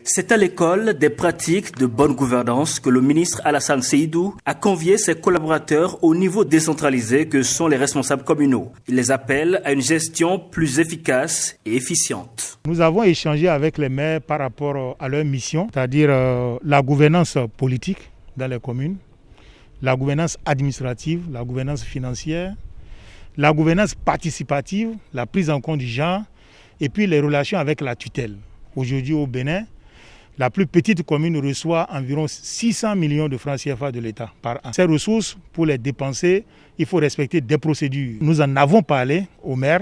C'est à l'école des pratiques de bonne gouvernance que le ministre Alassane Seydou a convié ses collaborateurs au niveau décentralisé que sont les responsables communaux. Il les appelle à une gestion plus efficace et efficiente. Nous avons échangé avec les maires par rapport à leur mission, c'est-à-dire la gouvernance politique dans les communes, la gouvernance administrative, la gouvernance financière, la gouvernance participative, la prise en compte du genre et puis les relations avec la tutelle. Aujourd'hui au Bénin, la plus petite commune reçoit environ 600 millions de francs CFA de l'État par an. Ces ressources, pour les dépenser, il faut respecter des procédures. Nous en avons parlé aux maires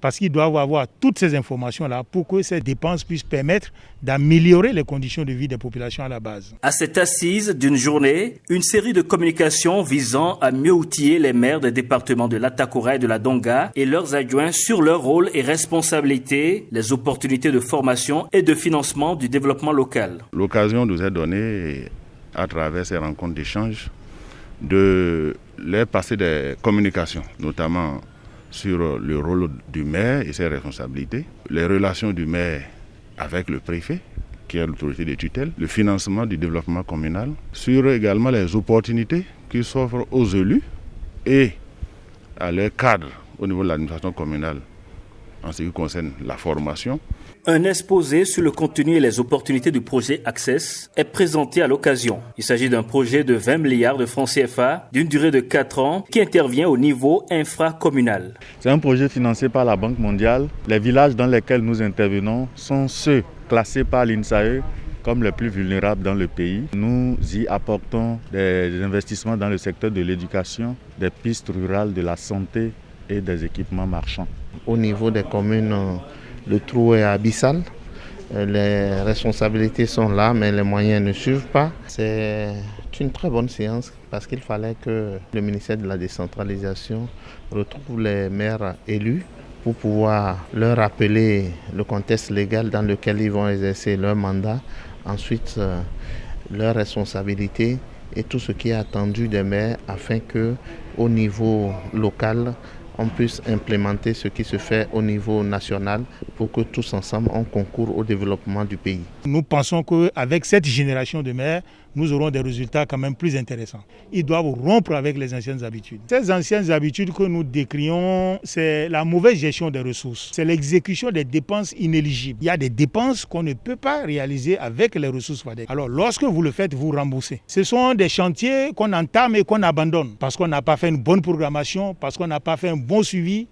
parce qu'ils doivent avoir toutes ces informations-là pour que ces dépenses puissent permettre d'améliorer les conditions de vie des populations à la base. À cette assise d'une journée, une série de communications visant à mieux outiller les maires des départements de l'Atakora et de la Donga et leurs adjoints sur leur rôle et responsabilités, les opportunités de formation et de financement du développement local. L'occasion nous est donnée, à travers ces rencontres d'échange, de leur passer des communications, notamment sur le rôle du maire et ses responsabilités, les relations du maire avec le préfet, qui est l'autorité de tutelle, le financement du développement communal, sur également les opportunités qui s'offrent aux élus et à leur cadre au niveau de l'administration communale en ce qui concerne la formation. Un exposé sur le contenu et les opportunités du projet Access est présenté à l'occasion. Il s'agit d'un projet de 20 milliards de francs CFA d'une durée de 4 ans qui intervient au niveau infracommunal. C'est un projet financé par la Banque mondiale. Les villages dans lesquels nous intervenons sont ceux classés par l'INSAE comme les plus vulnérables dans le pays. Nous y apportons des investissements dans le secteur de l'éducation, des pistes rurales, de la santé et des équipements marchands. Au niveau des communes, le trou est abyssal. Les responsabilités sont là, mais les moyens ne suivent pas. C'est une très bonne séance parce qu'il fallait que le ministère de la décentralisation retrouve les maires élus pour pouvoir leur rappeler le contexte légal dans lequel ils vont exercer leur mandat. Ensuite, leurs responsabilités et tout ce qui est attendu des maires afin qu'au niveau local, on puisse implémenter ce qui se fait au niveau national pour que tous ensemble on concourt au développement du pays. Nous pensons qu'avec cette génération de maires, nous aurons des résultats quand même plus intéressants. Ils doivent rompre avec les anciennes habitudes. Ces anciennes habitudes que nous décrions, c'est la mauvaise gestion des ressources. C'est l'exécution des dépenses inéligibles. Il y a des dépenses qu'on ne peut pas réaliser avec les ressources FADEC. Alors lorsque vous le faites, vous remboursez. Ce sont des chantiers qu'on entame et qu'on abandonne parce qu'on n'a pas fait une bonne programmation, parce qu'on n'a pas fait un bon suivi,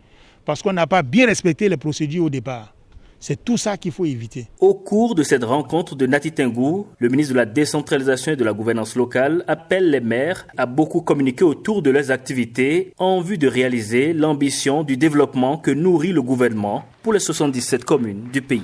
parce qu'on n'a pas bien respecté les procédures au départ. C'est tout ça qu'il faut éviter. Au cours de cette rencontre de Nati Tengou, le ministre de la décentralisation et de la gouvernance locale appelle les maires à beaucoup communiquer autour de leurs activités en vue de réaliser l'ambition du développement que nourrit le gouvernement pour les 77 communes du pays.